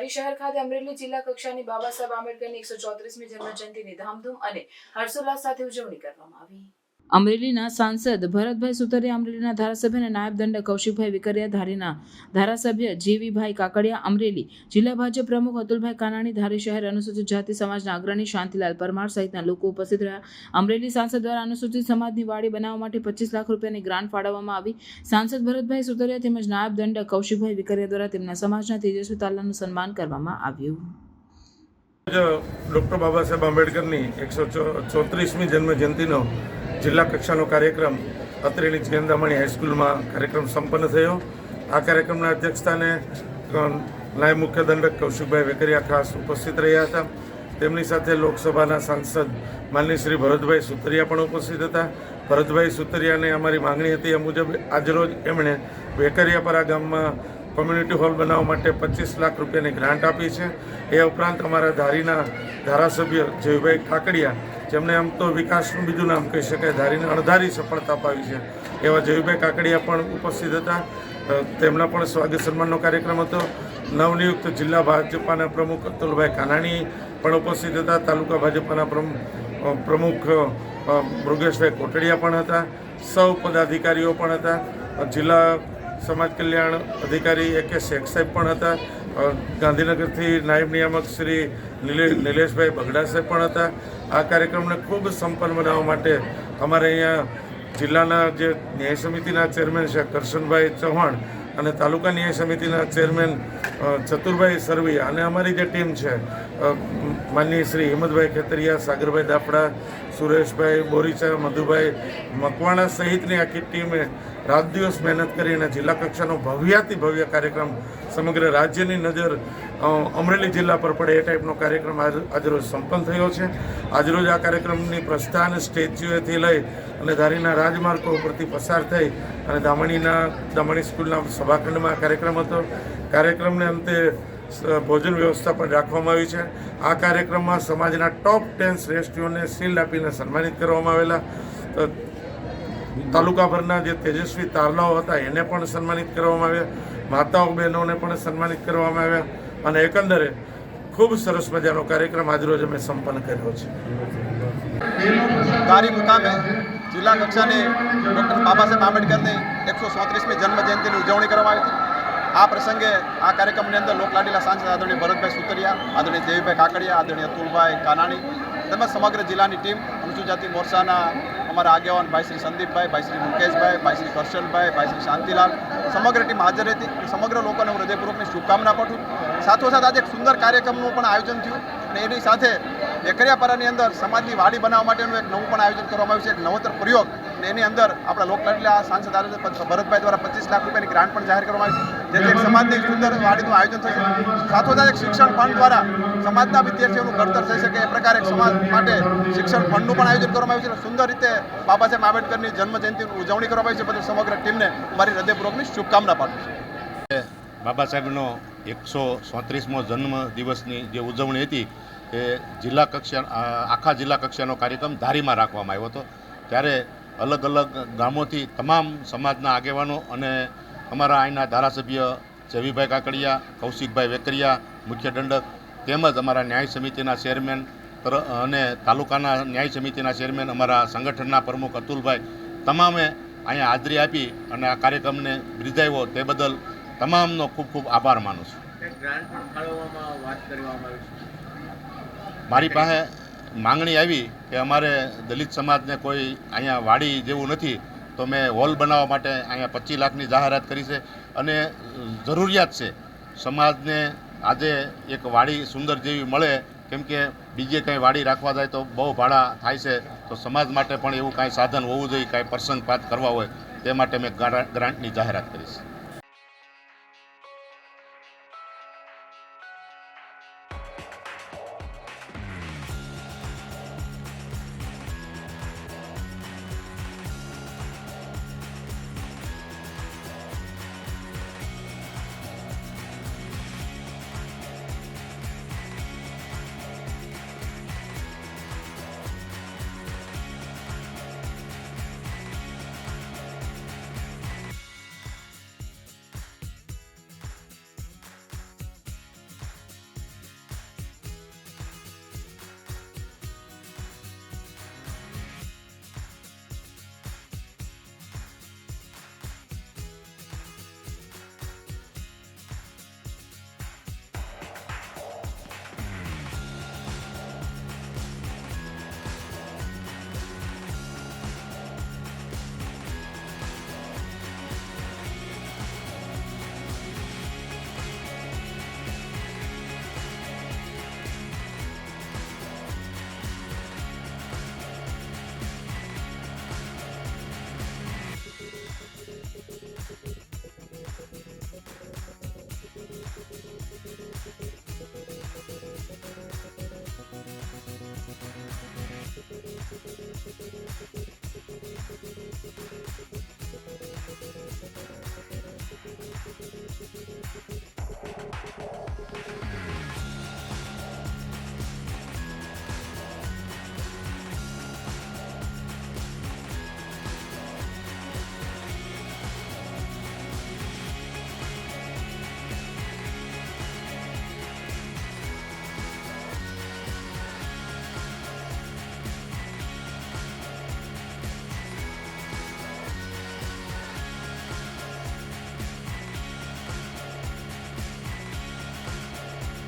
ધારી શહેર ખાતે અમરેલી જિલ્લા કક્ષાની બાબા સાહેબ આંબેડકરની 134મી જન્મજયંતિની ધામધૂમ અને હર્ષોલ્લાસ સાથે ઉજવણી કરવામાં આવી। અમરેલીના સાંસદ ભરતભાઈ સુતરિયા, અમરેલીના ધારાસભ્ય અને નાયબ દંડક કૌશિકભાઈ વિકરિયા, ધારીના ધારાસભ્ય જીવીભાઈ કાકડિયા, અમરેલી જિલ્લા ભાજપ પ્રમુખ અતુલભાઈ કાનાણી, ધારી શહેર અનુસૂચિત જાતિ સમાજના અગ્રણી શાંતિલાલ પરમાર સહિતના લોકો ઉપસ્થિત રહ્યા। અમરેલી સાંસદ દ્વારા અનુસૂચિત સમાજની વાડી બનાવવા માટે 25 લાખ રૂપિયાની ગ્રાન્ટ ફાળવવામાં આવી। સાંસદ ભરતભાઈ સુતરિયા તેમજ નાયબ દંડક કૌશિકભાઈ વિકરિયા દ્વારા તેમના સમાજના તેજસ્વી તાલાનું સન્માન કરવામાં આવ્યું। ડૉક્ટર બાબા સાહેબ આંબેડકરની 134મી જન્મજયંતિનો જિલ્લા કક્ષાનો કાર્યક્રમ અત્રેની જયંદામણી હાઈસ્કૂલમાં કાર્યક્રમ સંપન્ન થયો। આ કાર્યક્રમના અધ્યક્ષસ્થાને નાયબ મુખ્ય દંડક કૌશિકભાઈ વેકરિયા ખાસ ઉપસ્થિત રહ્યા હતા। તેમની સાથે લોકસભાના સાંસદ માનનીય શ્રી ભરતભાઈ સુતરિયા પણ ઉપસ્થિત હતા। ભરતભાઈ સુતરિયાને અમારી માંગણી હતી એ મુજબ આજરોજ એમણે વેકરિયાપરા ગામમાં કોમ્યુનિટી હોલ બનાવવા માટે 25 લાખ રૂપિયાની ગ્રાન્ટ આપી છે। એ ઉપરાંત અમારા ધારીના ધારાસભ્ય જીવીભાઈ કાકડિયા, જેમને આમ તો વિકાસનું બીજું નામ કહી શકાય, ધારીને અણધારી સફળતા અપાવી છે, એવા જીવીભાઈ કાકડિયા પણ ઉપસ્થિત હતા। તેમના પણ સ્વાગત સન્માનનો કાર્યક્રમ હતો। નવનિયુક્ત જિલ્લા ભાજપાના પ્રમુખ અતુલભાઈ કાનાણી પણ ઉપસ્થિત હતા। તાલુકા ભાજપાના પ્રમુખ મૃગેશભાઈ કોટડિયા પણ હતા। સૌ પદાધિકારીઓ પણ હતા। જિલ્લા સમાજ કલ્યાણ અધિકારી A.K. શેખ સાહેબ પણ હતા। ગાંધીનગરથી નાયબ નિયામક શ્રી નિલેશભાઈ બગડા સાહેબ પણ હતા। આ કાર્યક્રમને ખૂબ સંપન્ન બનાવવા માટે અમારે અહીંયા જિલ્લાના જે ન્યાય સમિતિના ચેરમેન છે કરશનભાઈ ચૌહાણ અને તાલુકા ન્યાય સમિતિના ચેરમેન ચતુરભાઈ સરવૈયા અને અમારી જે ટીમ છે માનનીય શ્રી હિંમતભાઈ ખેતરિયા, સાગરભાઈ દાફડા, સુરેશભાઈ બોરીચા, મધુભાઈ મકવાણા સહિતની આખી ટીમે રાત દિવસ મહેનત કરીને જિલ્લા કક્ષાનો ભવ્યાતિ ભવ્ય કાર્યક્રમ સમગ્ર રાજ્યની નજર અમરેલી જિલ્લા પર પડે એ ટાઈપનો કાર્યક્રમ આજરોજ સંપન્ન થયો છે। આજરોજ આ કાર્યક્રમની પ્રસ્થાન સ્ટેચ્યુએથી લઈ અને ધારીના રાજમાર્ગો ઉપરથી પસાર થઈ અને દામણી સ્કૂલના સભાખંડમાં કાર્યક્રમ હતો। કાર્યક્રમને અંતે ભોજન વ્યવસ્થા પણ રાખવામાં આવી છે। આ કાર્યક્રમમાં સમાજના ટોપ 10 શ્રેષ્ઠીઓને શિલ્ડ આપીને સન્માનિત કરવામાં આવેલા। તાલુકાભરના જે તેજસ્વી તારલાઓ હતા એને પણ સન્માનિત કરવામાં આવ્યા। માતાઓ બહેનોને પણ સન્માનિત કરવામાં આવ્યા અને એકંદરે ખૂબ સરસ મજાનો કાર્યક્રમ આજરોજ અમે સંપન્ન કર્યો છે। ધારી મુકામે જિલ્લા કક્ષાની ડૉક્ટર બાબા સાહેબ આંબેડકરની 134મી જન્મજયંતિની ઉજવણી કરવામાં આવી હતી। આ પ્રસંગે આ કાર્યક્રમની અંદર લોકલાડીલા સાંસદ આદરણીય ભરતભાઈ સુતરિયા, આદરણીય દેવીભાઈ કાકડિયા, આદરણીય અતુલભાઈ કાનાણી તેમજ સમગ્ર જિલ્લાની ટીમ, અનુસૂચિત જાતિ મોરચાના અમારા આગેવાન ભાઈ શ્રી સંદીપભાઈ, ભાઈ શ્રી મુકેશભાઈ, ભાઈ શ્રી કરશનભાઈ, ભાઈ શ્રી શાંતિલાલ, સમગ્ર ટીમ હાજર હતી। સમગ્ર લોકોને હું હૃદયપૂર્વકની શુભકામના પાઠવું। સાથોસાથ આજે એક સુંદર કાર્યક્રમનું પણ આયોજન થયું અને એની સાથે વેકરિયાપરાની અંદર સમાજની વાડી બનાવવા માટેનું એક નવું પણ આયોજન કરવામાં આવ્યું છે, એક નવતર પ્રયોગ। અને એની અંદર આપણા લોકલાડીલા સાંસદ ભરતભાઈ દ્વારા 25 લાખ રૂપિયાની ગ્રાન્ટ પણ જાહેર કરવામાં આવી છે, જેથી એક સમાજની સુંદર વાડીનું આયોજન થશે। સાથોસાથ એક શિક્ષણ ફંડ દ્વારા સમાજના વિદ્યાર્થીઓનું ઘડતર થઈ શકે એ પ્રકારે એક સમાજ માટે શિક્ષણ ફંડનું પણ આયોજન કરવામાં આવ્યું છે। સુંદર રીતે બાબા સાહેબ આંબેડકરની જન્મજયંતિની ઉજવણી કરવામાં આવી છે, બદલ સમગ્ર ટીમને મારી હૃદયપૂર્વકની શુભકામના પાઠવું છું। બાબા સાહેબનો 134મો જન્મ દિવસની જે ઉજવણી હતી એ જિલ્લા કક્ષા આખા જિલ્લા કક્ષાનો કાર્યક્રમ ધારીમાં રાખવામાં આવ્યો હતો। ત્યારે અલગ અલગ ગામોથી તમામ સમાજના આગેવાનો અને અમારા અહીંના ધારાસભ્ય જીવીભાઈ કાકડિયા, કૌશિકભાઈ વેકરિયા, મુખ્ય દંડક તેમજ અમારા ન્યાય સમિતિના ચેરમેન અને તાલુકાના ન્યાય સમિતિના ચેરમેન, અમારા સંગઠનના પ્રમુખ અતુલભાઈ, તમામે અહીંયા હાજરી આપી અને આ કાર્યક્રમને બિરદાવ્યો તે બદલ તમામનો ખૂબ ખૂબ આભાર માનું છું। મારી પાસે માંગણી આવી કે અમારે દલિત સમાજને કોઈ અહીંયા વાડી જેવું નથી, તો મેં હોલ બનાવવા માટે અહીંયા 25 લાખની જાહેરાત કરી છે અને જરૂરિયાત છે સમાજને આજે એક વાડી સુંદર જેવી મળે, કેમ કે બીજે કંઈ વાડી રાખવા જાય તો બહુ ભાડા થાય છે, તો સમાજ માટે પણ એવું કાંઈ સાધન હોવું જોઈએ, કાંઈ પ્રસંગપાત કરવા હોય તે માટે મેં ગ્રાન્ટની જાહેરાત કરી છે।